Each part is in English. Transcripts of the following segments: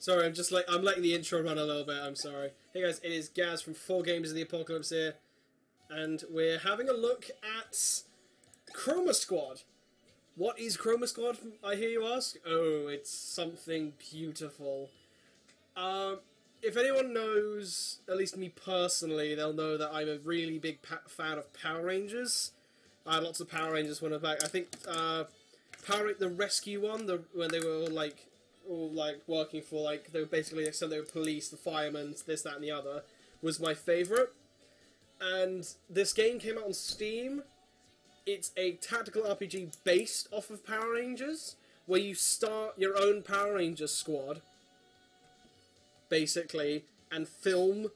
Sorry, I'm letting the intro run a little bit. I'm sorry. Hey guys, it is Gaz from 4 Games of the Apocalypse here, and we're having a look at Chroma Squad. What is Chroma Squad, I hear you ask? Oh, it's something beautiful. If anyone knows, at least me personally, they'll know that I'm a really big fan of Power Rangers. I had lots of Power Rangers when I was back. I think the Rescue one, when they were all working for they were basically they were police, the firemen, this, that, and the other, was my favourite. And this game came out on Steam. It's a tactical RPG based off of Power Rangers, where you start your own Power Rangers squad, basically, and film,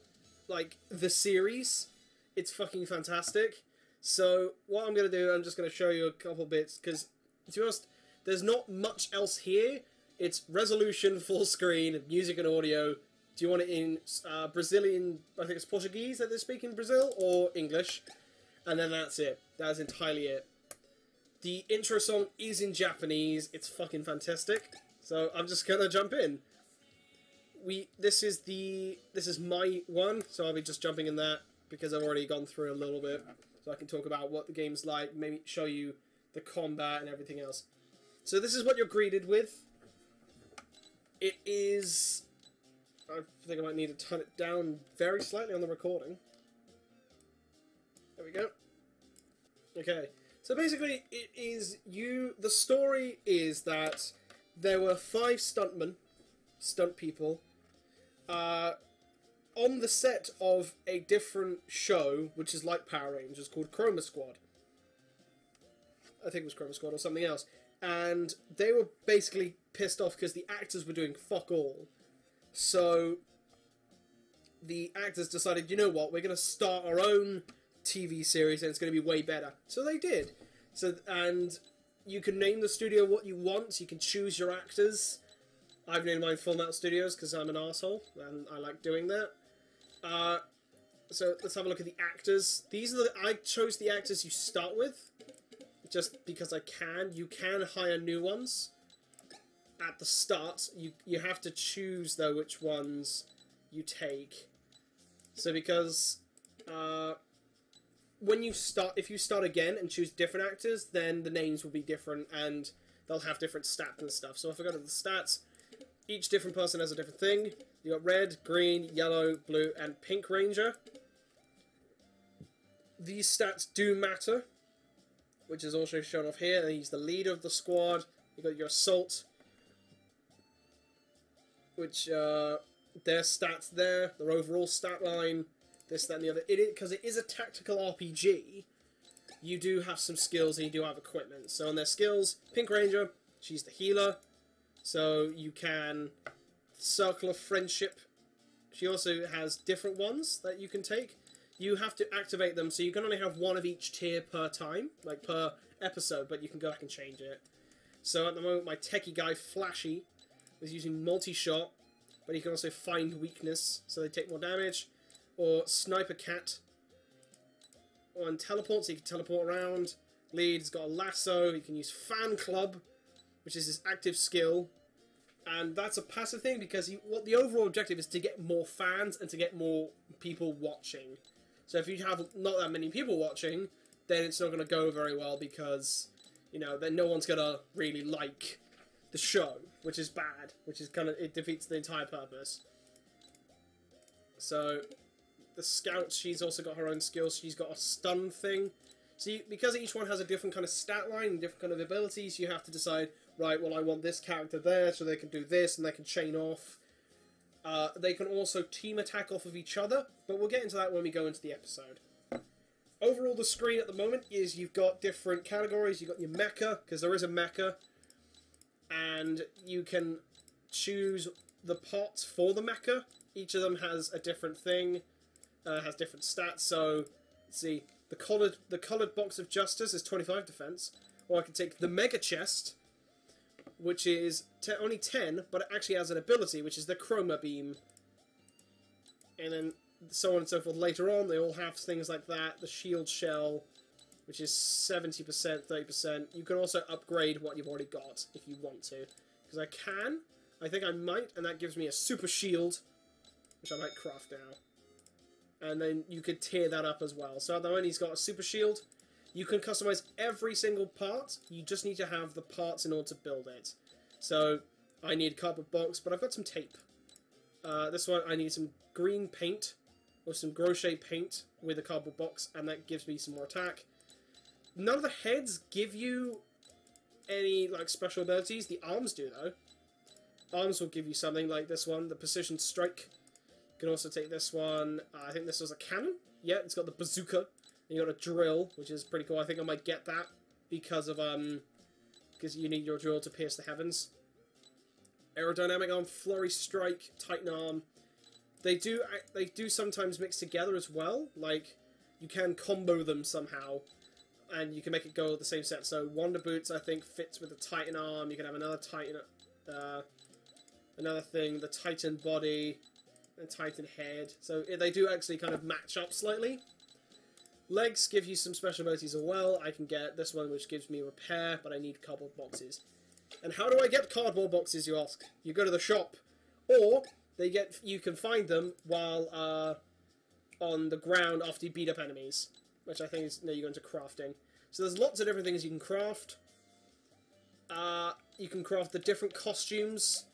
the series. It's fucking fantastic. So, what I'm going to do, I'm just going to show you a couple bits, because, to be honest, there's not much else here. It's resolution, full screen, music and audio. Do you want it in Brazilian, I think it's Portuguese that they speak in Brazil, or English? And then that's it. That is entirely it. The intro song is in Japanese. It's fucking fantastic. So I'm just gonna jump in. This is my one, so I'll be just jumping in that because I've already gone through a little bit, so I can talk about what the game's like, maybe show you the combat and everything else. So this is what you're greeted with. It is... I think I might need to turn it down very slightly on the recording. There we go. Okay, so basically it is the story is that there were 5 stunt people, on the set of a different show, which is like Power Rangers, called Chroma Squad. I think it was Chroma Squad or something else. And they were basically pissed off because the actors were doing fuck all. So the actors decided, you know what, we're going to start our own TV series and it's going to be way better. So they did. And you can name the studio what you want. You can choose your actors. I've named mine Full Metal Studios because I'm an arsehole and I like doing that. So let's have a look at the actors. I chose the actors you start with just because I can. You can hire new ones at the start. You have to choose though which ones you take. So because when you start, if you start again and choose different actors, then the names will be different and they'll have different stats and stuff. So if I go to the stats, each different person has a different thing. You got red, green, yellow, blue, and pink ranger. These stats do matter, which is also shown off here. He's the leader of the squad. You got your assault, which their stats there, their overall stat line, this, that, and the other. Because it is a tactical RPG, you do have some skills and you do have equipment. So on their skills, Pink Ranger, she's the healer. So you can Circle of Friendship. She also has different ones that you can take. You have to activate them, so you can only have one of each tier per time, like per episode, but you can go back and change it. So at the moment, my techie guy, Flashy, is using multi-shot, but he can also find weakness, so they take more damage. Or Sniper Cat, on teleport, so you can teleport around. Lead's got a lasso, he can use Fan Club, which is his active skill. And that's a passive thing, because what the overall objective is to get more fans and to get more people watching. So if you have not that many people watching, then it's not going to go very well because, you know, then no one's going to really like the show, which is bad, which is it defeats the entire purpose. So the Scout, she's also got her own skills. She's got a stun thing. So because each one has a different kind of stat line and different kind of abilities, you have to decide, right, well, I want this character there so they can do this and they can chain off. They can also team attack off of each other, but we'll get into that when we go into the episode. Overall, the screen at the moment is you've got different categories. You've got your mecha, because there is a mecha, and you can choose the parts for the mecha. Each of them has a different thing, has different stats. So, let's see, the coloured box of justice is 25 defense, or I can take the mega chest, which is only 10, but it actually has an ability, which is the Chroma beam. And then so on and so forth later on, they all have things like that. The shield shell, which is 70%, 30%. You can also upgrade what you've already got, if you want to. Because I can. I think I might, and that gives me a super shield, which I might craft now. And then you could tear that up as well. So at the moment he's got a super shield. You can customize every single part. You just need to have the parts in order to build it. So I need a cardboard box, but I've got some tape. This one I need some green paint, or some crochet paint with a cardboard box, and that gives me some more attack. None of the heads give you any like special abilities. The arms do though. Arms will give you something like this one, the precision strike. You can also take this one. I think this was a cannon. Yeah, it's got the bazooka. And you got a drill, which is pretty cool. I think I might get that because of because you need your drill to pierce the heavens. Aerodynamic arm, flurry strike, titan arm. They do sometimes mix together as well. Like you can combo them somehow, and you can make it go with the same set. So Wonder Boots I think fits with the titan arm. You can have another titan, another thing, the titan body, and titan head. So they do actually kind of match up slightly. Legs give you some special abilities as well. I can get this one, which gives me repair, but I need cardboard boxes. And how do I get cardboard boxes, you ask? You go to the shop, or you can find them while on the ground after you beat up enemies, which I think is you go into crafting. So there's lots of different things you can craft. You can craft the different costumes,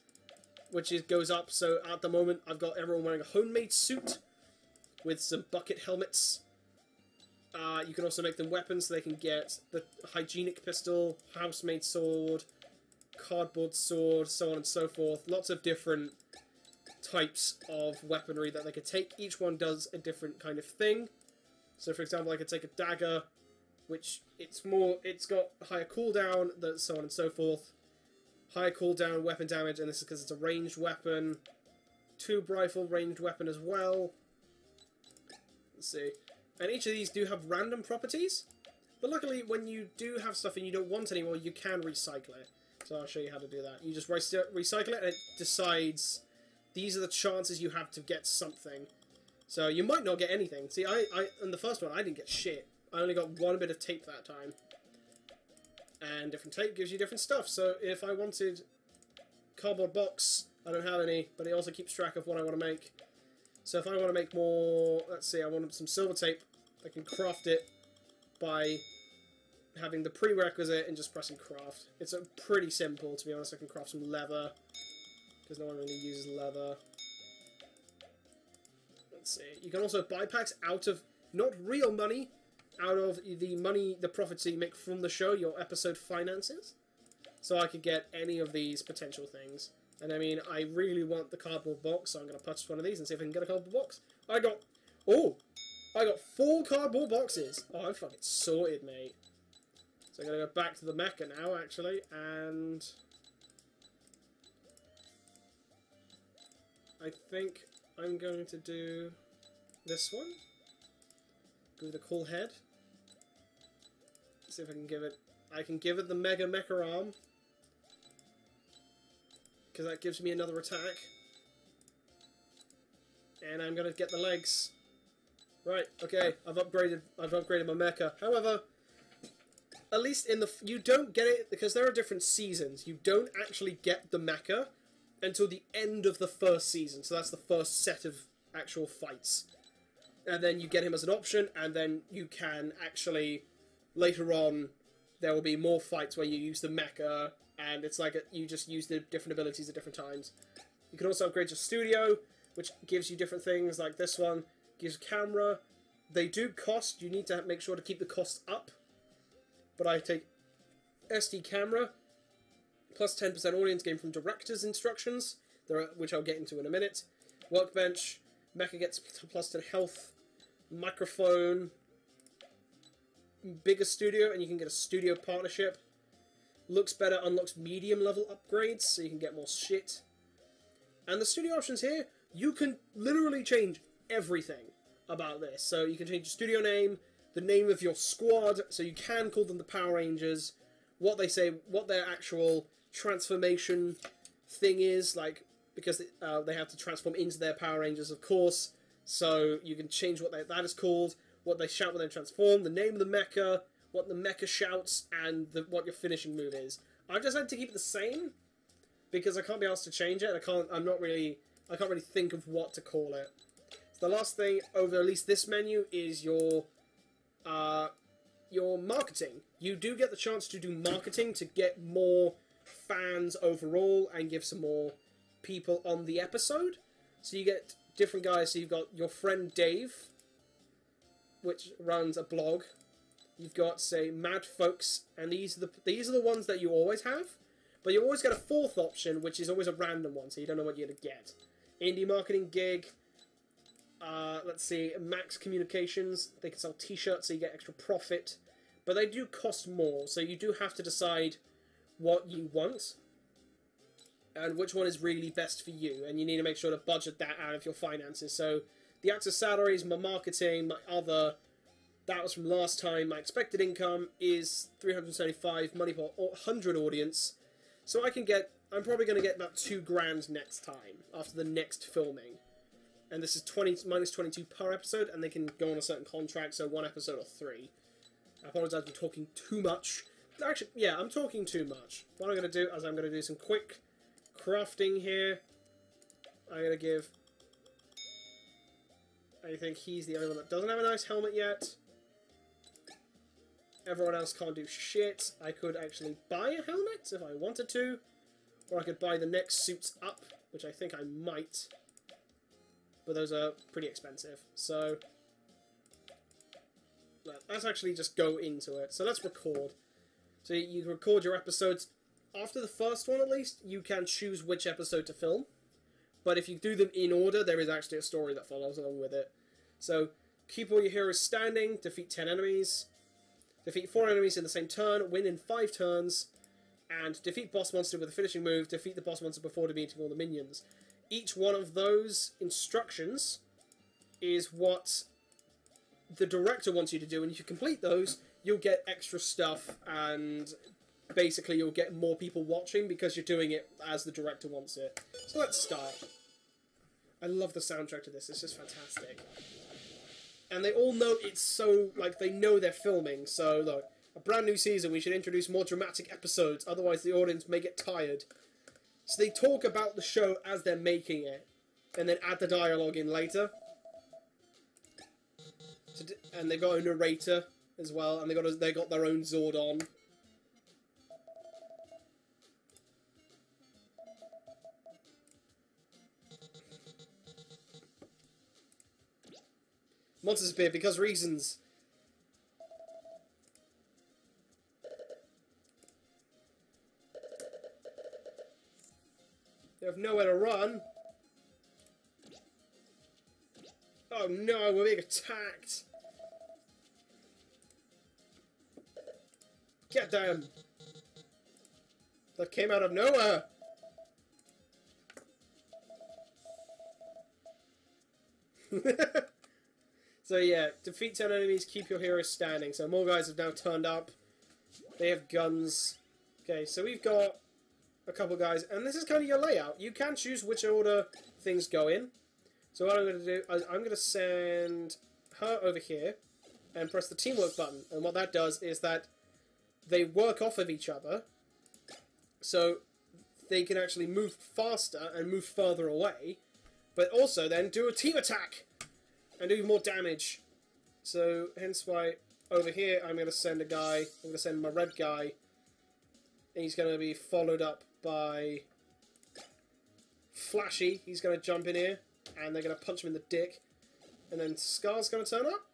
which goes up. So at the moment, I've got everyone wearing a homemade suit with some bucket helmets. You can also make them weapons, so they can get the hygienic pistol, house-made sword, cardboard sword, so on and so forth. Lots of different types of weaponry that they could take. Each one does a different kind of thing. So, for example, I could take a dagger, which it's got higher cooldown, so on and so forth. Higher cooldown, weapon damage, and this is because it's a ranged weapon. Tube rifle, ranged weapon as well. Let's see. And each of these do have random properties. But luckily, when you do have stuff and you don't want anymore, you can recycle it. So I'll show you how to do that. You just recycle it, and it decides these are the chances you have to get something. So you might not get anything. See, in the first one, I didn't get shit. I only got one bit of tape that time. And different tape gives you different stuff. So if I wanted cardboard box, I don't have any, but it also keeps track of what I want to make. So if I want to make more, let's see, I want some silver tape, I can craft it by having the prerequisite and just pressing craft. It's pretty simple, to be honest. I can craft some leather, because no one really uses leather. Let's see. You can also buy packs out of, not real money, out of the profits that you make from the show, your episode finances. So I could get any of these potential things. And I mean, I really want the cardboard box, so I'm going to purchase one of these and see if I can get a cardboard box. I got 4 cardboard boxes. Oh, I'm fucking sorted, mate. So I'm going to go back to the mecha now, actually, and I think I'm going to do this one. Go with the cool head. See if I can give it. I can give it the Mega Mecha arm, because that gives me another attack. And I'm gonna get the legs. Right. Okay. I've upgraded my mecha. However, at least you don't get it because there are different seasons. You don't actually get the mecha until the end of the first season. So that's the first set of actual fights. And then you get him as an option, and then you can actually, later on, there will be more fights where you use the mecha, and it's like you just use the different abilities at different times. You can also upgrade your studio, which gives you different things, like this one. Gives a camera. They do cost, you need to make sure to keep the cost up. But I take SD camera, plus 10% audience gain from director's instructions, which I'll get into in a minute. Workbench, mecha gets plus 10 health. Microphone, bigger studio, and you can get a studio partnership. Looks better, unlocks medium level upgrades, so you can get more shit. And the studio options here, you can literally change everything about this. So you can change your studio name, the name of your squad, so you can call them the Power Rangers, what they say, what their actual transformation thing is, like, because they have to transform into their Power Rangers, of course. So you can change what that is called, what they shout when they transform, the name of the mecha, what the mecha shouts, and what your finishing move is. I've decided to keep it the same, because I can't be asked to change it. I can't really think of what to call it. So the last thing over at least this menu is your marketing. You do get the chance to do marketing to get more fans overall and give some more people on the episode. So you get different guys. So you've got your friend Dave, which runs a blog. You've got, say, Mad Folks, and these are the ones that you always have. But you always get a fourth option, which is always a random one, so you don't know what you're going to get. Indie Marketing Gig. Let's see, Max Communications. They can sell t-shirts, so you get extra profit. But they do cost more, so you do have to decide what you want and which one is really best for you. And you need to make sure to budget that out of your finances. So the actor's salaries, my marketing, my other... That was from last time. My expected income is 375 money per 100 audience. So I'm probably going to get about $2,000 next time after the next filming. And this is minus 22 per episode, and they can go on a certain contract, so 1 episode or 3. I apologize for talking too much. Actually, yeah, I'm talking too much. What I'm going to do is I'm going to do some quick crafting here. I'm going to give... I think he's the only one that doesn't have a nice helmet yet. Everyone else can't do shit. I could actually buy a helmet if I wanted to. Or I could buy the next suits up, which I think I might. But those are pretty expensive. So let's actually just go into it. So let's record. So you can record your episodes. After the first one, at least, you can choose which episode to film. But if you do them in order, there is actually a story that follows along with it. So keep all your heroes standing, defeat 10 enemies. Defeat 4 enemies in the same turn, win in 5 turns, and defeat boss monster with a finishing move, defeat the boss monster before defeating all the minions. Each one of those instructions is what the director wants you to do, and if you complete those, you'll get extra stuff, and basically you'll get more people watching because you're doing it as the director wants it. So let's start. I love the soundtrack to this, it's just fantastic. And they all know it's so, like, they know they're filming, so, look, a brand new season, we should introduce more dramatic episodes, otherwise the audience may get tired. So they talk about the show as they're making it, and then add the dialogue in later. And they've got a narrator as well, and they got their own Zordon. Monsters appear because reasons. They have nowhere to run. Oh no, we're being attacked. Get them. That came out of nowhere. So yeah, defeat 10 enemies, keep your heroes standing. So more guys have now turned up. They have guns. Okay, so we've got a couple guys, and this is kind of your layout. You can choose which order things go in. So what I'm going to do is I'm going to send her over here and press the teamwork button. And what that does is that they work off of each other, so they can actually move faster and move further away, but also then do a team attack and do more damage. So hence why over here I'm going to send a guy, I'm going to send my red guy, and he's going to be followed up by Flashy. He's going to jump in here and they're going to punch him in the dick, and then Scar's going to turn up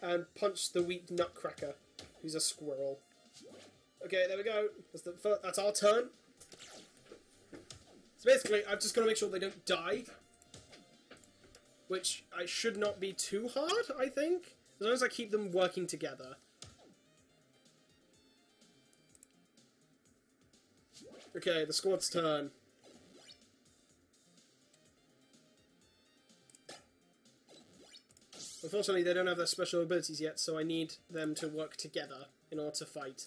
and punch the weak Nutcracker, who's a squirrel. Okay, there we go. That's our turn. So basically I've just got to make sure they don't die, which I should not be too hard, I think, as long as I keep them working together. Okay, the squad's turn. Unfortunately, they don't have their special abilities yet, so I need them to work together in order to fight,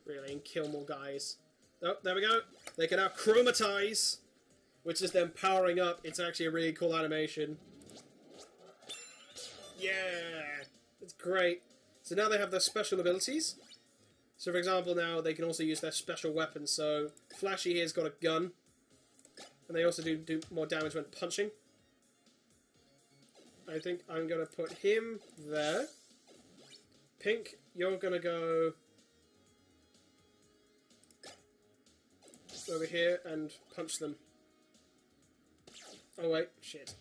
really, and kill more guys. Oh, there we go. They can now chromatize, which is them powering up. It's actually a really cool animation. Yeah! It's great. So now they have their special abilities. So for example, now they can also use their special weapons. So Flashy here's got a gun. And they also do more damage when punching. I think I'm going to put him there. Pink, you're going to go over here and punch them. Oh wait, shit.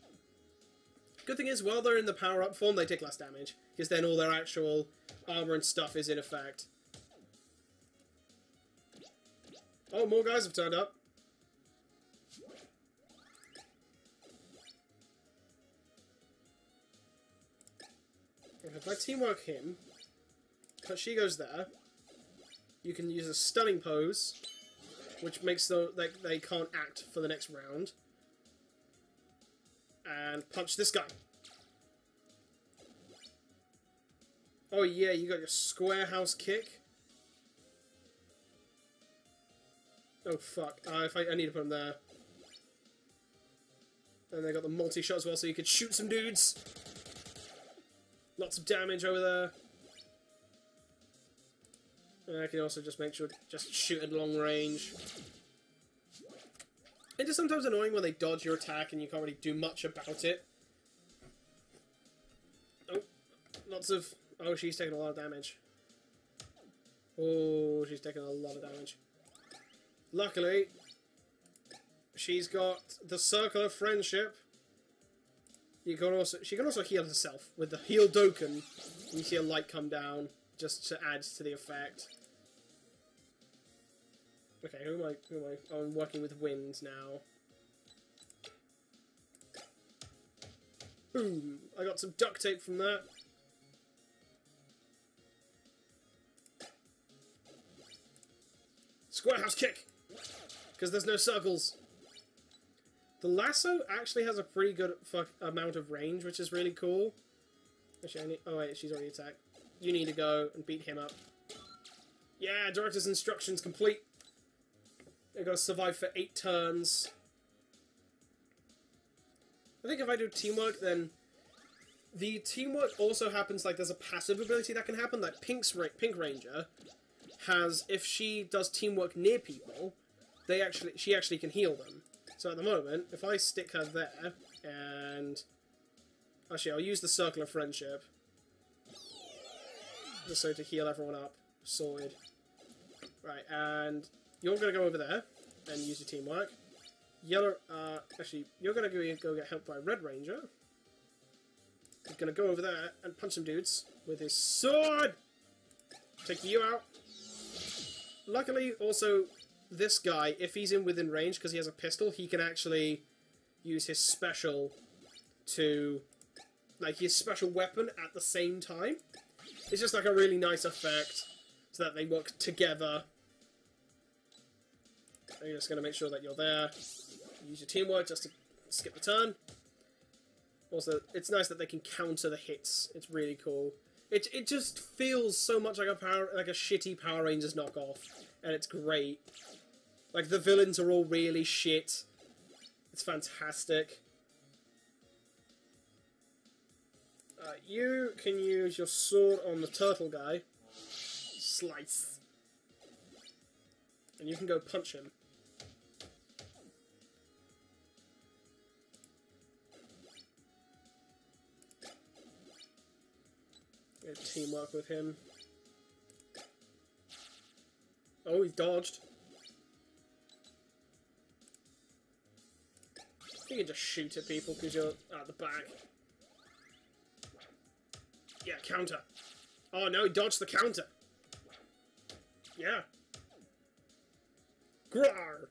Good thing is, while they're in the power-up form, they take less damage, because then all their actual armor and stuff is in effect. Oh, more guys have turned up. If I teamwork him, but she goes there, you can use a stunning pose, which makes them like they can't act for the next round. And punch this guy. Oh yeah, you got your square house kick. Oh fuck, I need to put him there. And they got the multi-shot as well, so you could shoot some dudes. Lots of damage over there. And I can also just make sure just shoot at long range. It's just sometimes annoying when they dodge your attack and you can't really do much about it. Oh, lots of... Oh, she's taking a lot of damage. Oh, she's taking a lot of damage. Luckily, she's got the Circle of Friendship. She can also heal herself with the Heal Doken. You see a light come down just to add to the effect. Okay, who am I? Oh, I'm working with wind now. Boom! I got some duct tape from that. Square house kick! Because there's no circles. The lasso actually has a pretty good amount of range, which is really cool. Actually, oh wait, she's already attacked. You need to go and beat him up. Yeah, director's instructions complete. They've got to survive for 8 turns. I think if I do teamwork, then the teamwork also happens like there's a passive ability that can happen. Like Pink Ranger has, if she does teamwork near people, she actually can heal them. So at the moment, if I stick her there, and actually I'll use the Circle of Friendship, just so to heal everyone up. Sorted. Right, and you're going to go over there and use your teamwork. Yellow, actually, you're going to go get helped by Red Ranger. He's going to go over there and punch some dudes with his sword! Take you out. Luckily, also, this guy, if he's within range, because he has a pistol, he can actually use his special to, like, his special weapon at the same time. It's just like a really nice effect, so that they work together. You're just going to make sure that you're there. Use your teamwork just to skip the turn. Also, it's nice that they can counter the hits. It's really cool. It just feels so much like a shitty Power Rangers knockoff, and it's great. Like, the villains are all really shit. It's fantastic. You can use your sword on the turtle guy. Slice. And you can go punch him. Good teamwork with him. Oh, he's dodged. You can just shoot at people because you're at the back. Yeah, counter. Oh no, he dodged the counter. Yeah. Grar.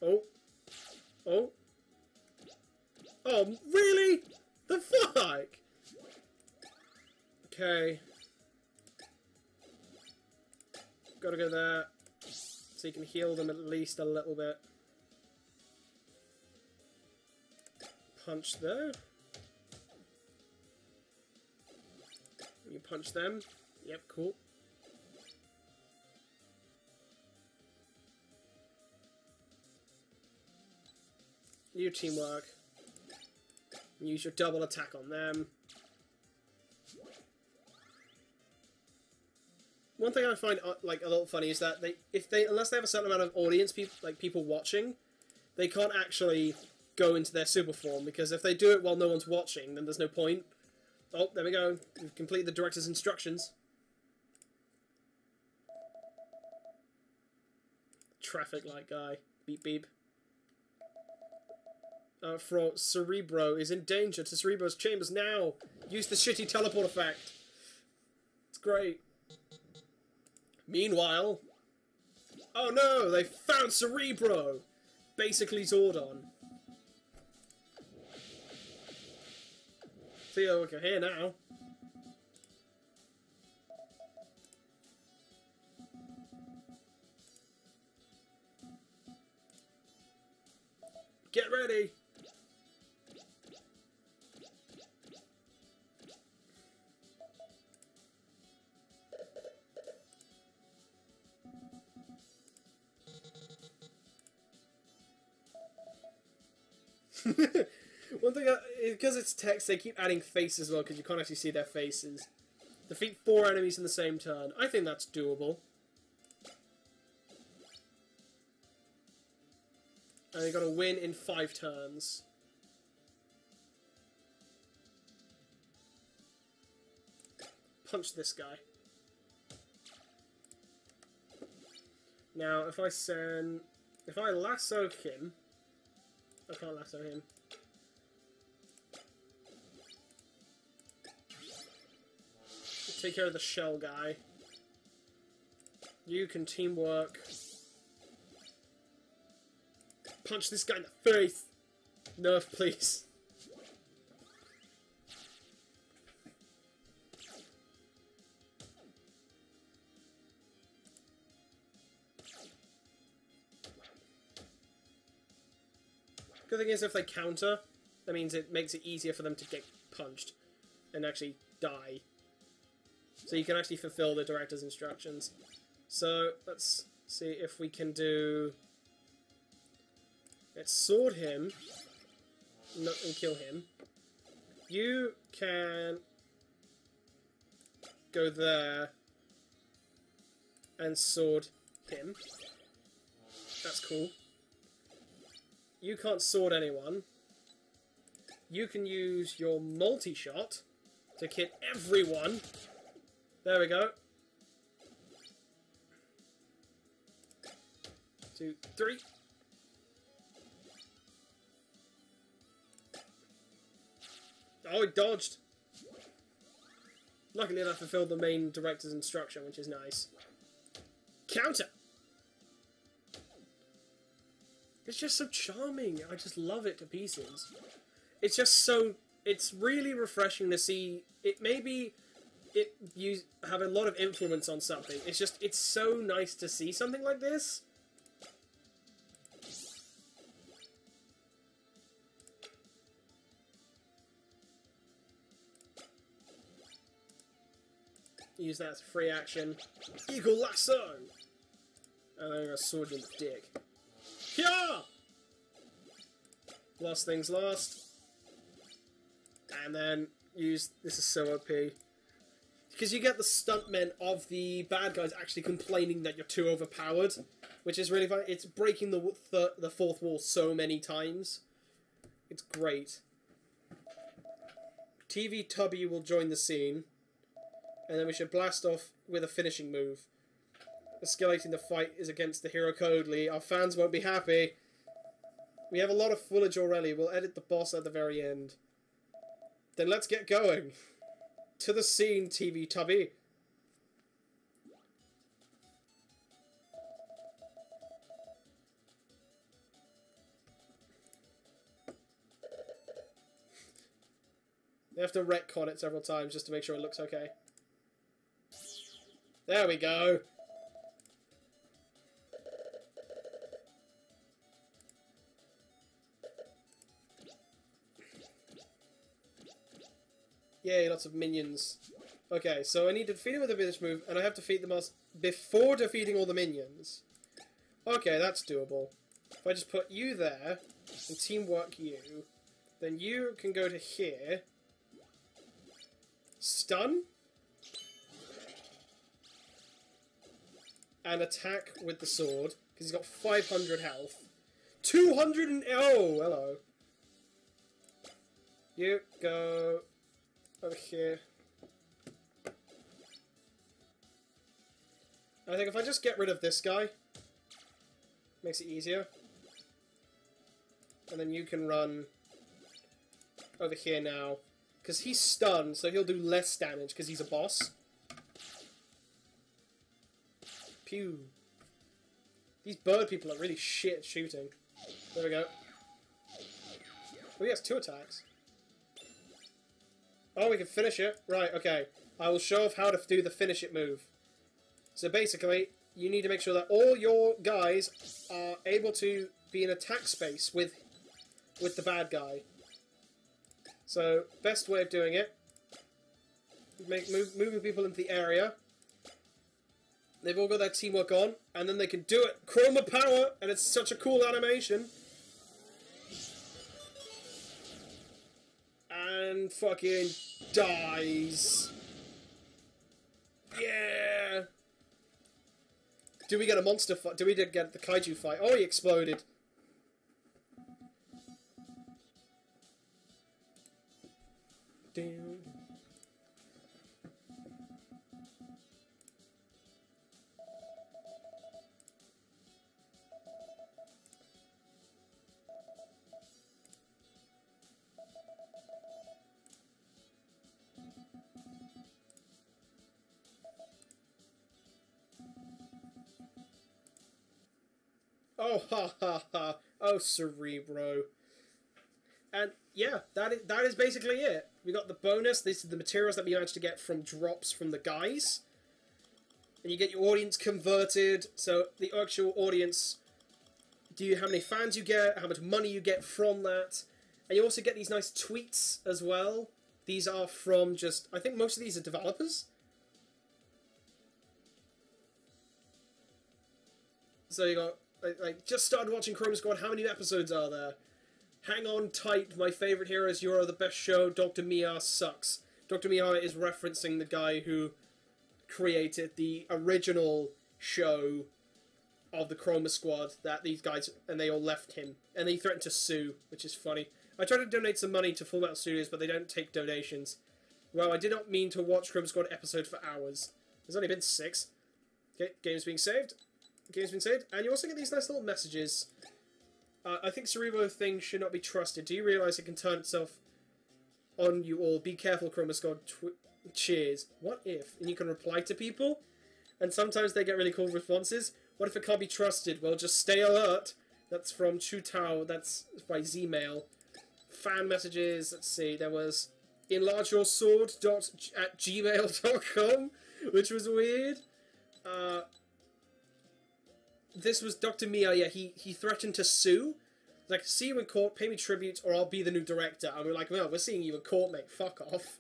Oh. Oh. Oh, really? The fuck? Okay. Gotta go there. So you can heal them at least a little bit. Punch there. You punch them. Yep, cool. New teamwork. Use your double attack on them. One thing I find like a little funny is that unless they have a certain amount of audience, people watching, they can't actually go into their super form, because if they do it while no one's watching, then there's no point. Oh, there we go. We've completed the director's instructions. Traffic light guy. Beep beep. For Cerebro is in danger to Cerebro's chambers now. Use the shitty teleport effect. It's great. Meanwhile... Oh no! They found Cerebro! Basically Zordon. Theo, we're here now. Get ready! One thing, because it's text, they keep adding faces as well, because you can't actually see their faces. Defeat 4 enemies in the same turn. I think that's doable. And you got to win in 5 turns. Punch this guy. Now, if I lasso him... I can't lasso him. Take care of the shell guy. You can teamwork. Punch this guy in the face! Nerf, please. Good thing is, if they counter, that means it makes it easier for them to get punched and actually die. So you can actually fulfill the director's instructions. So, let's see if we can do... Let's sword him and kill him. You can go there and sword him. That's cool. You can't sword anyone. You can use your multi-shot to hit everyone. There we go. 2, 3. Oh, he dodged. Luckily enough, I fulfilled the main director's instruction, which is nice. Counter! It's just so charming. I just love it to pieces. It's just so... It's really refreshing to see... You have a lot of influence on something. It's just... It's so nice to see something like this. Use that as a free action. Eagle lasso! And I'm gonna sword you in the dick. Yeah! Last things last. And then use... This is so OP. Because you get the stuntmen of the bad guys actually complaining that you're too overpowered. Which is really fun. It's breaking the fourth wall so many times. It's great. TV Tubby will join the scene. And then we should blast off with a finishing move. Escalating the fight is against the hero Codely. Our fans won't be happy. We have a lot of footage already. We'll edit the boss at the very end. Then let's get going. To the scene, TV Tubby. They have to retcon it several times just to make sure it looks okay. There we go. Yay, lots of minions. Okay, so I need to defeat him with a finish move, and I have to defeat the boss before defeating all the minions. Okay, that's doable. If I just put you there, and teamwork you, then you can go to here. Stun. And attack with the sword, because he's got 500 health. 200 and... Oh, hello. You go over here. I think if I just get rid of this guy, makes it easier. And then you can run over here now. Because he's stunned, so he'll do less damage because he's a boss. Pew. These bird people are really shit at shooting. There we go. Oh, he has 2 attacks. Oh, we can finish it. Right, okay. I will show off how to do the finish it move. So basically, you need to make sure that all your guys are able to be in attack space with the bad guy. So, best way of doing it, moving people into the area. They've all got their teamwork on, and then they can do it. Chroma power, and it's such a cool animation. And fucking dies. Yeah! Do we get a monster fight? Do we get the kaiju fight? Oh, he exploded. Damn. Oh, ha ha ha. Oh, Cerebro. And yeah, that is basically it. We got the bonus. This is the materials that we managed to get from drops from the guys. And you get your audience converted. So the actual audience, how many fans you get, how much money you get from that. And you also get these nice tweets as well. These are from just, I think most of these are developers. So you got, like, just started watching Chroma Squad, how many episodes are there? Hang on tight, my favourite heroes, you're the best show, Dr. Mia sucks. Dr. Mia is referencing the guy who created the original show of the Chroma Squad, that these guys, and they all left him. And they threatened to sue, which is funny. I tried to donate some money to Full Metal Studios, but they don't take donations. Well, I did not mean to watch Chroma Squad episode for hours. There's only been 6. Okay, game's being saved. Game's been saved. And you also get these nice little messages. I think Cerebro thing should not be trusted. Do you realise it can turn itself on you all? Be careful, Chroma Squad. Cheers. What if? And you can reply to people. And sometimes they get really cool responses. What if it can't be trusted? Well, just stay alert. That's from Chu Tao. That's by Zmail. Fan messages. Let's see. There was enlargeyoursword@gmail.com, which was weird. This was Dr. Mia, yeah, he threatened to sue. Like, see you in court, pay me tribute, or I'll be the new director. And we're like, no, we're seeing you in court, mate, fuck off.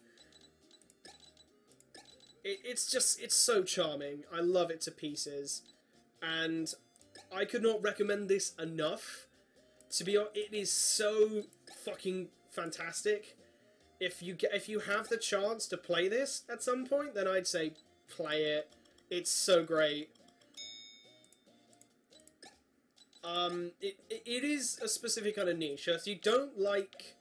It's so charming. I love it to pieces. And I could not recommend this enough. To be honest, it is so fucking fantastic. If you have the chance to play this at some point, then I'd say play it. It's so great. It is a specific kind of niche. So if you don't like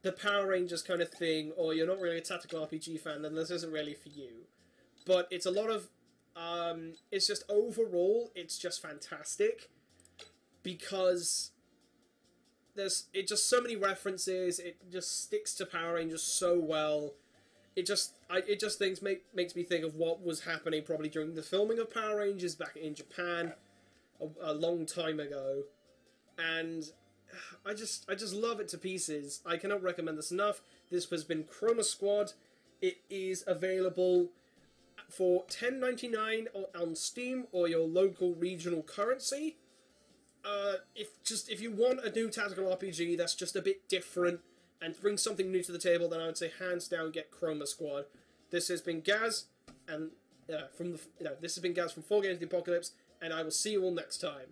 the Power Rangers kind of thing, or you're not really a tactical RPG fan, then this isn't really for you. But it's a lot of, it's just overall, it's just fantastic. Because it just so many references, it just sticks to Power Rangers so well. It just makes me think of what was happening probably during the filming of Power Rangers back in Japan a long time ago, and I just love it to pieces. I cannot recommend this enough. This has been Chroma Squad. It is available for $10.99 on Steam or your local regional currency. If you want a new tactical RPG that's just a bit different and brings something new to the table, then I would say hands down get Chroma Squad. This has been Gaz, and this has been Gaz from 4 Games of the Apocalypse, and I will see you all next time.